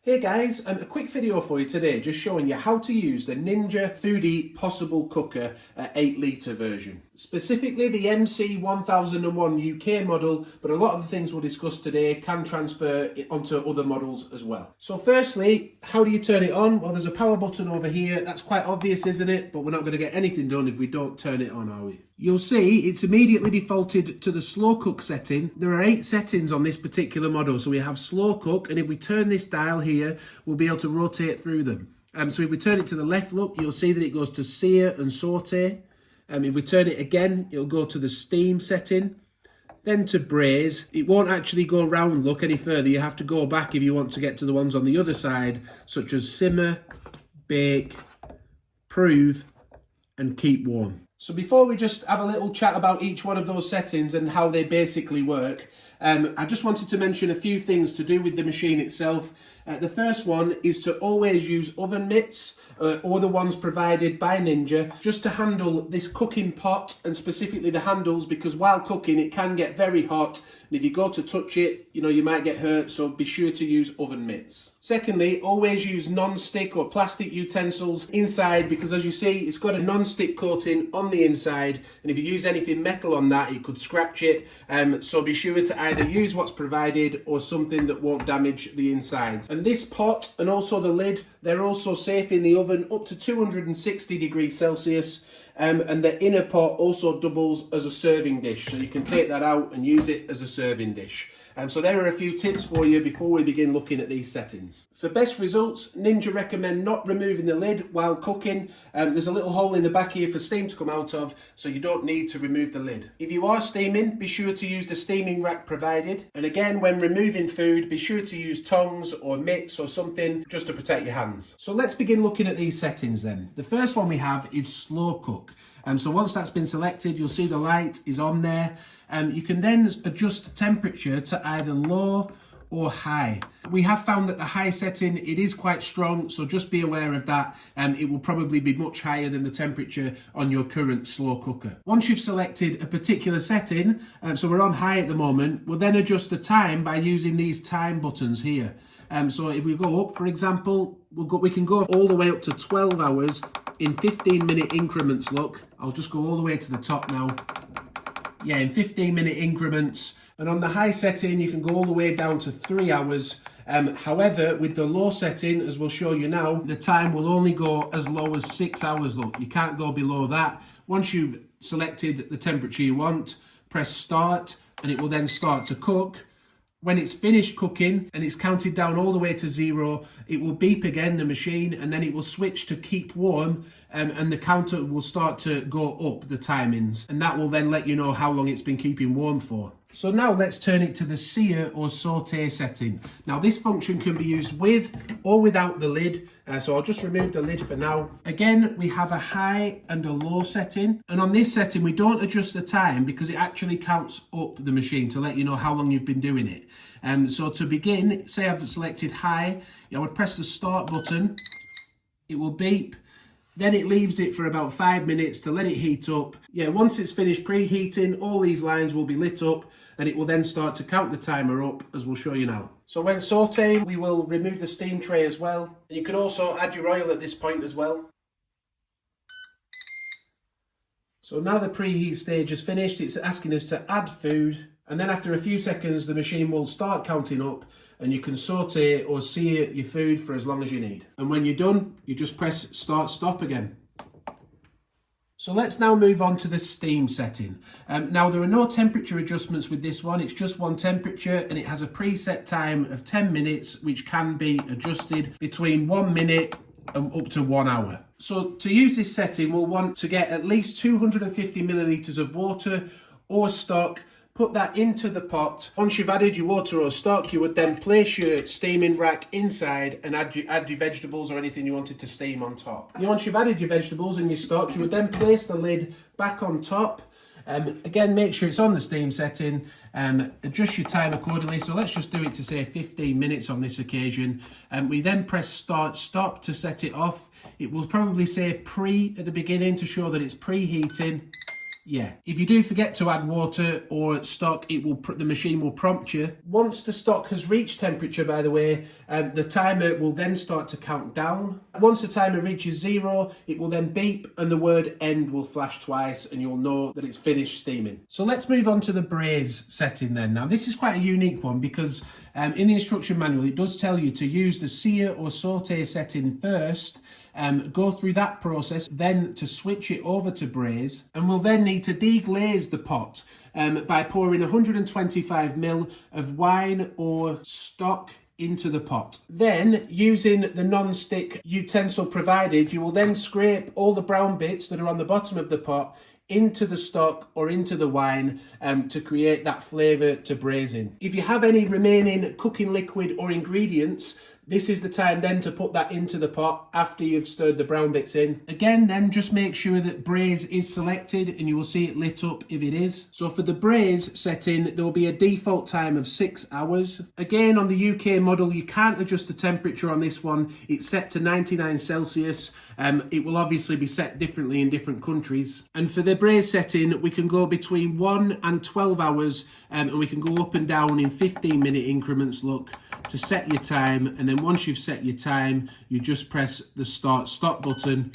Hey guys, a quick video for you today just showing you how to use the Ninja Foodie Possible Cooker 8 litre version. Specifically the MC1001 UK model, but a lot of the things we'll discuss today can transfer onto other models as well. So firstly, how do you turn it on? Well, there's a power button over here. That's quite obvious, isn't it? But we're not going to get anything done if we don't turn it on, are we? You'll see it's immediately defaulted to the slow cook setting. There are 8 settings on this particular model. So we have slow cook, and if we turn this dial here, we'll be able to rotate through them. So if we turn it to the left, look, you'll see that it goes to sear and saute. If we turn it again, it'll go to the steam setting, then to braise. It won't actually go round, look, any further. You have to go back if you want to get to the ones on the other side, such as simmer, bake, prove, and keep warm. So before we just have a little chat about each one of those settings and how they basically work, I just wanted to mention a few things to do with the machine itself. The first one is to always use oven mitts or the ones provided by Ninja, just to handle this cooking pot and specifically the handles, because while cooking it can get very hot, and if you go to touch it, you might get hurt, so be sure to use oven mitts. Secondly, always use non-stick or plastic utensils inside, because as you see, it's got a non-stick coating on the inside, and if you use anything metal on that, it could scratch it. So be sure to either use what's provided or something that won't damage the insides. And this pot and also the lid, they're also safe in the oven up to 260 degrees Celsius. And the inner pot also doubles as a serving dish, so you can take that out and use it as a serving dish. So there are a few tips for you before we begin looking at these settings. For best results, Ninja recommend not removing the lid while cooking. There's a little hole in the back here for steam to come out of, so you don't need to remove the lid. If you are steaming, be sure to use the steaming rack provided. And again, when removing food, be sure to use tongs or mitts or something just to protect your hands. So let's begin looking at these settings then. The first one we have is slow cook. So once that's been selected, you'll see the light is on there. You can then adjust the temperature to either low or high. We have found that the high setting, it is quite strong, so just be aware of that. It will probably be much higher than the temperature on your current slow cooker. Once you've selected a particular setting, so we're on high at the moment, we'll then adjust the time by using these time buttons here. So if we go up, for example, we can go all the way up to 12 hours in 15-minute increments. Look, I'll just go all the way to the top now. Yeah, in 15-minute increments. And on the high setting, you can go all the way down to 3 hours. However, with the low setting, as we'll show you now, the time will only go as low as 6 hours. Look, you can't go below that. Once you've selected the temperature you want, press start, and it will then start to cook. When it's finished cooking and it's counted down all the way to 0, it will beep again, the machine, and then it will switch to keep warm, and the counter will start to go up, the timings, and that will then let you know how long it's been keeping warm for. So now let's turn it to the sear or saute setting. Now this function can be used with or without the lid, so I'll just remove the lid for now. Again, we have a high and a low setting, and on this setting we don't adjust the time because it actually counts up the machine to let you know how long you've been doing it. So to begin, say I've selected high, I would press the start button, it will beep. Then it leaves it for about 5 minutes to let it heat up. Yeah, once it's finished preheating, all these lines will be lit up, and it will then start to count the timer up, as we'll show you now. So when sauteing, we will remove the steam tray as well. And you can also add your oil at this point as well. So now the preheat stage is finished, it's asking us to add food. And then after a few seconds, the machine will start counting up, and you can saute or sear your food for as long as you need. And when you're done, you just press start stop again. So let's now move on to the steam setting. Now there are no temperature adjustments with this one, it's just one temperature, and it has a preset time of 10 minutes, which can be adjusted between 1 minute and up to 1 hour. So to use this setting, we'll want to get at least 250 millilitres of water or stock. Put that into the pot. Once you've added your water or stock, you would then place your steaming rack inside and add your vegetables or anything you wanted to steam on top. Once you've added your vegetables and your stock, you would then place the lid back on top. Again, make sure it's on the steam setting. Adjust your time accordingly. So let's just do it to say 15 minutes on this occasion. We then press start stop to set it off. It will probably say pre at the beginning to show that it's preheating. Yeah, if you do forget to add water or stock, the machine will prompt you. Once the stock has reached temperature, by the way, the timer will then start to count down. Once the timer reaches 0, it will then beep and the word end will flash twice and you'll know that it's finished steaming. So let's move on to the braise setting then. Now this is quite a unique one because in the instruction manual it does tell you to use the sear or saute setting first, go through that process, then to switch it over to braise, and we'll then need to deglaze the pot by pouring 125 ml of wine or stock into the pot. Then, using the non-stick utensil provided, you will then scrape all the brown bits that are on the bottom of the pot into the stock or into the wine to create that flavour to braising. If you have any remaining cooking liquid or ingredients, this is the time then to put that into the pot after you've stirred the brown bits in. Again, then just make sure that braise is selected and you will see it lit up if it is. So for the braise setting, there will be a default time of 6 hours. Again, on the UK model, you can't adjust the temperature on this one. It's set to 99 Celsius. It will obviously be set differently in different countries. And for the braise setting, we can go between 1 and 12 hours and we can go up and down in 15-minute increments, look, to set your time. And then once you've set your time, you just press the stop button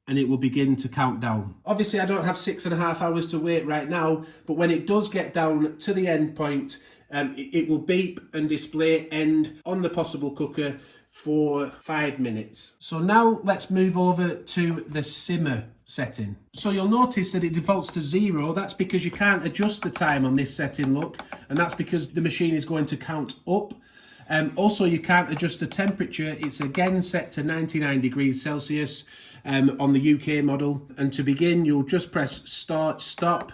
and it will begin to count down. Obviously, I don't have 6.5 hours to wait right now, but when it does get down to the end point, it will beep and display end on the PossibleCooker for 5 minutes. So now let's move over to the simmer setting. So you'll notice that it defaults to 0. That's because you can't adjust the time on this setting, look, and that's because the machine is going to count up. Also, you can't adjust the temperature. It's again set to 99 degrees Celsius on the UK model. And to begin, you'll just press start, stop.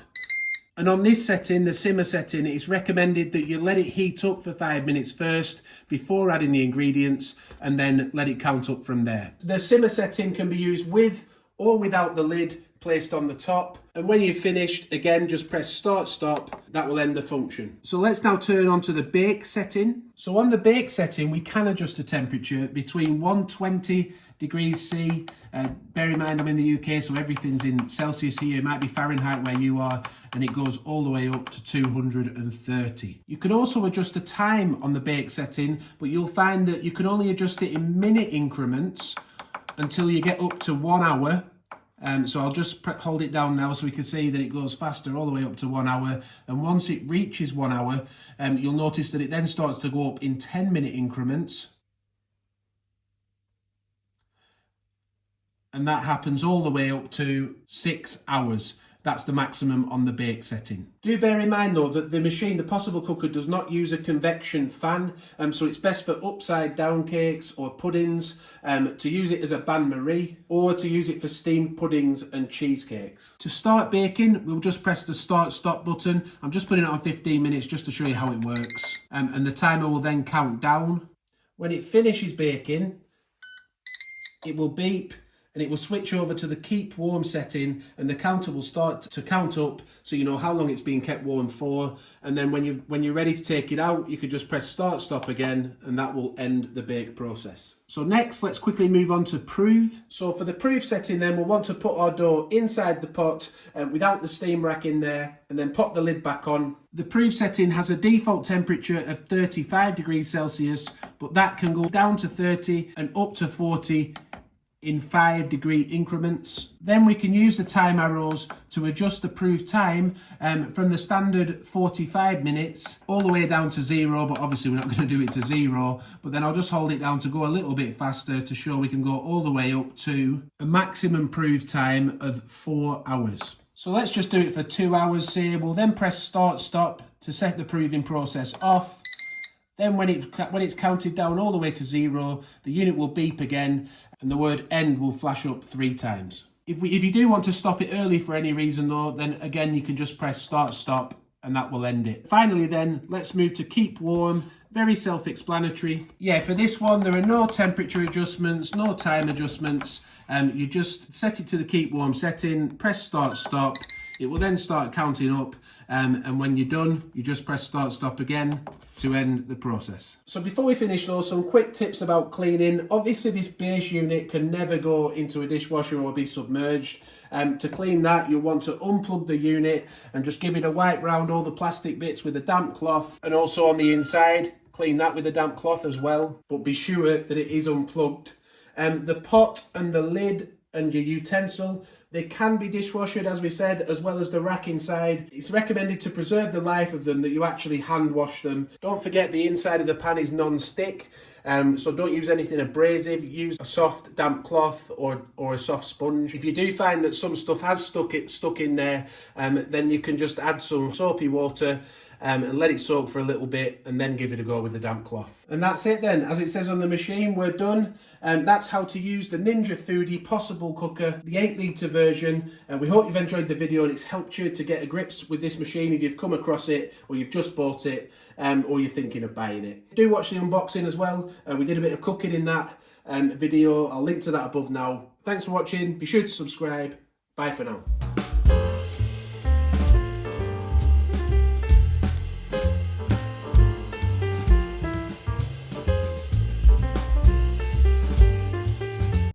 And on this setting, the simmer setting, it's recommended that you let it heat up for 5 minutes first before adding the ingredients and then let it count up from there. The simmer setting can be used with or without the lid placed on the top. And when you've finished, again, just press start, stop. That will end the function. So let's now turn on to the bake setting. So on the bake setting, we can adjust the temperature between 120 degrees C. Bear in mind, I'm in the UK, so everything's in Celsius here. It might be Fahrenheit where you are, and it goes all the way up to 230. You can also adjust the time on the bake setting, but you'll find that you can only adjust it in minute increments until you get up to 1 hour. So I'll just hold it down now so we can see that it goes faster all the way up to 1 hour. And once it reaches 1 hour, you'll notice that it then starts to go up in 10-minute increments. And that happens all the way up to 6 hours. That's the maximum on the bake setting. Do bear in mind though that the machine, the PossibleCooker, does not use a convection fan, so it's best for upside down cakes or puddings, to use it as a bain-marie or to use it for steamed puddings and cheesecakes. To start baking, we'll just press the start stop button. I'm just putting it on 15 minutes just to show you how it works. And the timer will then count down. When it finishes baking, it will beep and it will switch over to the keep warm setting and the counter will start to count up so you know how long it's been kept warm for. And then when you're ready to take it out, you could just press start stop again and that will end the bake process. So next, let's quickly move on to prove. So for the prove setting then, we'll want to put our dough inside the pot without the steam rack in there and then pop the lid back on. The prove setting has a default temperature of 35 degrees Celsius, but that can go down to 30 and up to 40 in 5-degree increments. Then we can use the time arrows to adjust the proof time from the standard 45 minutes all the way down to 0, but obviously we're not going to do it to 0, but then I'll just hold it down to go a little bit faster to show we can go all the way up to a maximum proof time of 4 hours. So let's just do it for 2 hours, say. We'll then press start stop to set the proving process off. Then when it's counted down all the way to 0, the unit will beep again and the word end will flash up 3 times. If you do want to stop it early for any reason though, then again you can just press start stop and that will end it. Finally then, let's move to keep warm. Very self-explanatory. Yeah, for this one there are no temperature adjustments, no time adjustments. You just set it to the keep warm setting, press start stop. It will then start counting up, and when you're done, you just press start stop again to end the process. So before we finish though, some quick tips about cleaning. Obviously this base unit can never go into a dishwasher or be submerged. To clean that, you'll want to unplug the unit and just give it a wipe round all the plastic bits with a damp cloth, and also on the inside, clean that with a damp cloth as well, but be sure that it is unplugged. The pot and the lid and your utensil, they can be dishwashed, as we said, as well as the rack inside. It's recommended to preserve the life of them that you actually hand wash them. Don't forget the inside of the pan is non-stick, so don't use anything abrasive. Use a soft damp cloth or a soft sponge. If you do find that some stuff has stuck in there, then you can just add some soapy water and let it soak for a little bit, and then give it a go with the damp cloth. And that's it then. As it says on the machine, we're done. That's how to use the Ninja Foodie Possible Cooker, the 8-litre version. And we hope you've enjoyed the video and it's helped you to get a grips with this machine if you've come across it, or you've just bought it, or you're thinking of buying it. Do watch the unboxing as well. We did a bit of cooking in that video. I'll link to that above now. Thanks for watching. Be sure to subscribe. Bye for now.